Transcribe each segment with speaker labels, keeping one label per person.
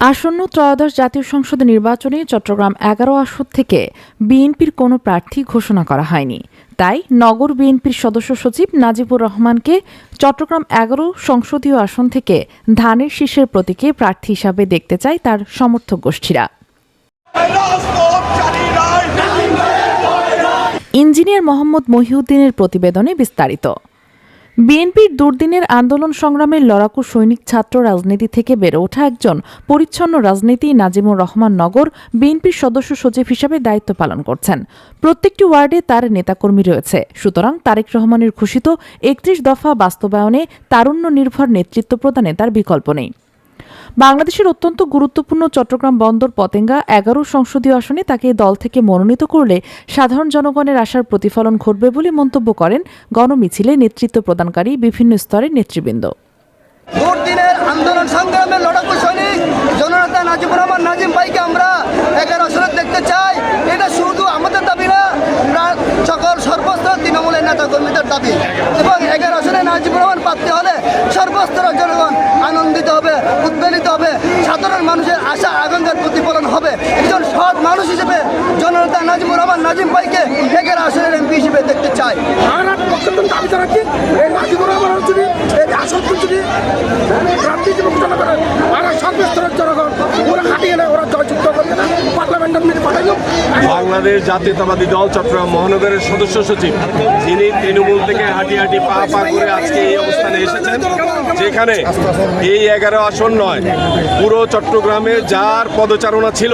Speaker 1: আসন্ন ত্রয়োদশ জাতীয় সংসদ নির্বাচনে চট্টগ্রাম ১১ আসন থেকে বিএনপির কোনো প্রার্থী ঘোষণা করা হয়নি। তাই নগর বিএনপির সদস্য সচিব নাজিবুর রহমানকে চট্টগ্রাম ১১ সংসদীয় আসন থেকে ধানের শীষের প্রতীকে প্রার্থী হিসাবে দেখতে চায় তার সমর্থক গোষ্ঠীরা। ইঞ্জিনিয়ার মোহাম্মদ মহিউদ্দিনের প্রতিবেদনে বিস্তারিত। বিএনপির দুর্দিনের আন্দোলন সংগ্রামের লড়াকু সৈনিক ছাত্র রাজনীতি থেকে বেড়ে ওঠা একজন পরিচ্ছন্ন রাজনীতি নাজিমুর রহমান নগর বিএনপির সদস্য সচিব হিসেবে দায়িত্ব পালন করছেন। প্রত্যেকটি ওয়ার্ডে তার নেতাকর্মী রয়েছে। সুতরাং তারেক রহমানের ঘোষিত ৩১ দফা বাস্তবায়নে তারুণ্য নির্ভর নেতৃত্ব প্রদানে তার বিকল্প নেই। বাংলাদেশের অত্যন্ত গুরুত্বপূর্ণ চট্টগ্রাম বন্দর পতেঙ্গা ১১ সংসদীয় আসনে তাকে দল থেকে মনোনীত করলে সাধারণ জনগণের আশার প্রতিফলন ঘটবে বলে মন্তব্য করেন গণমিছিলে নেতৃত্ব প্রদানকারী বিভিন্ন স্তরের নেতৃবৃন্দ।
Speaker 2: দুর্দিনের আন্দোলন সংগ্রামের লড়াকু সৈনিক জননেতা নাজিবুর রহমান নাজিম ভাইকে আমরা 11 আসনে দেখতে চাই। এটা শুধু আমাদের দাবি না, সকল সর্বস্তর তৃণমূলের নেতা কর্মীদের দাবি। এবং 11 আসনে নাজিবুর রহমান প্রার্থী হলে সর্বস্তরের জনগণ আনন্দিত হবে, উদ্বেলিত হবে, সাধারণ মানুষের আশা আকাঙ্ক্ষার প্রতিফলন হবে। একজন সৎ মানুষ হিসেবে জননেতা নাজিবুর রহমান নাজিম ভাইকে 11 আসনের এমপি হিসেবে দেখতে চাই।
Speaker 3: বাংলাদেশ জাতীয়তাবাদী দল চট্টগ্রাম মহানগরের সদস্য সচিব, যিনি তৃণমূল থেকে হাঁটি হাঁটি পা পা করে আজকে এই অবস্থানে এসেছেন, যেখানে এই 11 আসন নয়, পুরো চট্টগ্রামে যার পদচারণা ছিল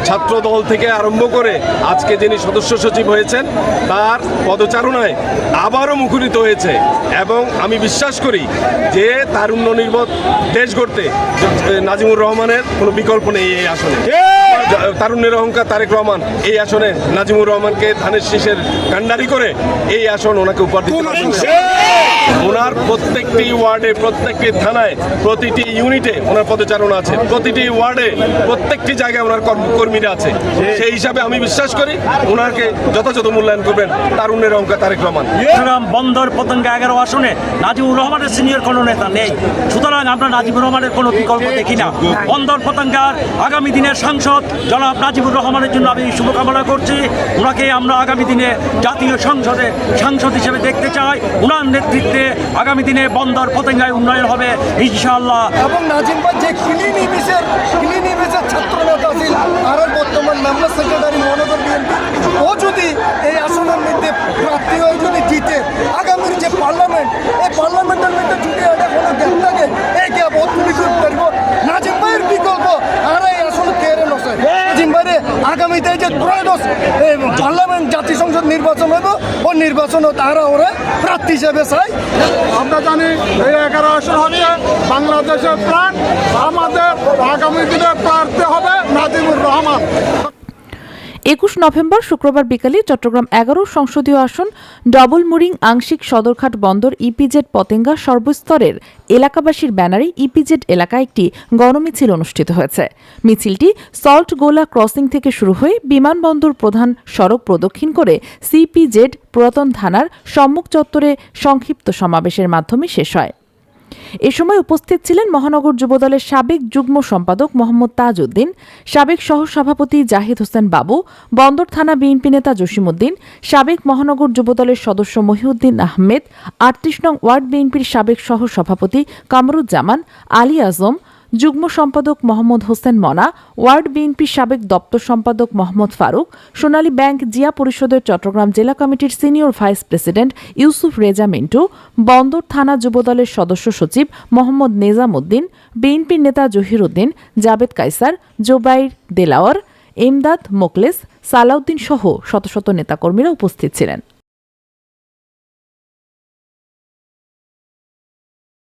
Speaker 3: ছাত্র দল থেকে আরম্ভ করে আজকে যিনি সদস্য সচিব হয়েছেন, তার পদচারণায় আবারও মুখরিত হয়েছে। এবং আমি বিশ্বাস করি যে তারুণ্য নির্ভর দেশ গড়তে নাজিমুর রহমানের কোনো বিকল্প নেই। এই আসনে তারুণ্যের অহংকার তারেক রহমান এই আসনে নাজিমুর রহমানকে ধানের শীষের কান্ডারি করে এই আসন ওনাকে উপহার দিতে পারবেন। ওনার প্রত্যেকটি ওয়ার্ডে, প্রত্যেকটি থানায়, প্রতিটি ইউনিটে ওনার পদচারণা আছে, প্রতিটি ওয়ার্ডে, প্রত্যেকটি জায়গায় ওনার কর্মীরা আছে। সেই হিসাবে আমি বিশ্বাস করি ওনাকে যথাযথ মূল্যায়ন করবেন তারুণ্যের অহংকার তারেক রহমান।
Speaker 4: বন্দর পতেঙ্গা 11 আসনে নাজিবুর রহমানের সিনিয়র কোনো নেতা নেই, সুতরাং আমরা নাজিবুর রহমানের কোনো বিকল্প দেখি না। বন্দর পতেঙ্গার আগামী দিনের সাংসদ জনাব নাজিবুর রহমানের জন্য আমি শুভকামনা করছি। ওনাকে আমরা আগামী দিনে জাতীয় সংসদে সাংসদ হিসেবে দেখতে চাই। ওনার নেতৃত্বে আগামী দিনে বন্দর পতেঙ্গায় উন্নয়ন হবে ইনশাআল্লাহ।
Speaker 2: এবং নাজিম ভাই যে ক্লিন ইমেজের ছাত্র নেতা ছিল, আর বর্তমান মেম্বার সেক্রেটারি মহানগর বিএনপি, ও যদি এই আসনের মধ্যে প্রার্থী হয়ে যদি জিতে, আগামীর যে পার্লামেন্ট, এই পার্লামেন্টের মধ্যে যদি এটা কোনো গ্যাপ থাকে, এই গ্যাপ অর্থনীতি করবো নাজিম ভাইয়ের বিকল্প। আর এই আসলে কেড়ে নয় নাজিম ভাইরে আগামীতে যে ত্রয়োদশ পার্লামেন্ট জাতীয় সংসদ নির্বাচন হইব, ওই নির্বাচনও তারা ওরা প্রার্থী হিসেবে চাই।
Speaker 5: আমরা জানি এই 11 আসন হচ্ছে বাংলাদেশের প্রাণ। আমাদের আগামী দিনে প্রার্থী হবে নাজিমুর রহমান।
Speaker 1: ২১ নভেম্বর শুক্রবার বিকালে চট্টগ্রাম ১১ সংসদীয় আসন ডবল মুরিং আংশিক সদরঘাট বন্দর ইপিজেড পতেঙ্গা সর্বস্তরের এলাকাবাসীর ব্যানারে ইপিজেড এলাকায় একটি গণমিছিল অনুষ্ঠিত হয়েছে। মিছিলটি সল্ট গোলা ক্রসিং থেকে শুরু হয়ে বিমানবন্দর প্রধান সড়ক প্রদক্ষিণ করে সিপিজেড পুরাতন থানার সম্মুখ চত্বরে সংক্ষিপ্ত সমাবেশের মাধ্যমে শেষ হয়। এ সময় উপস্থিত ছিলেন মহানগর যুবদলের সাবেক যুগ্ম সম্পাদক মোহাম্মদ তাজউদ্দিন, সাবেক সহসভাপতি জাহিদ হোসেন বাবু, বন্দর থানা বিএনপি নেতা জসিমউদ্দিন, সাবেক মহানগর যুবদলের সদস্য মহিউদ্দিন আহমেদ, ৩৮ নং ওয়ার্ড বিএনপির সাবেক সহসভাপতি কামরুজ্জামান, আলী আজম, যুগ্ম সম্পাদক মোহাম্মদ হোসেন মনা, ওয়ার্ড বিএনপির সাবেক দপ্তর সম্পাদক মোহাম্মদ ফারুক, সোনালী ব্যাংক জিয়া পরিষদের চট্টগ্রাম জেলা কমিটির senior vice president Yusuf Reza Mintu, বন্দর থানা যুবদলের সদস্য সচিব মোহাম্মদ নেজাম উদ্দিন, বিএনপির নেতা জহির উদ্দিন, জাবেদ কাইসার, জোবাইর দেলাওয়ার, এমদাদ মোকলেস, সালাউদ্দিন সহ শত শত নেতাকর্মীরা উপস্থিত ছিলেন।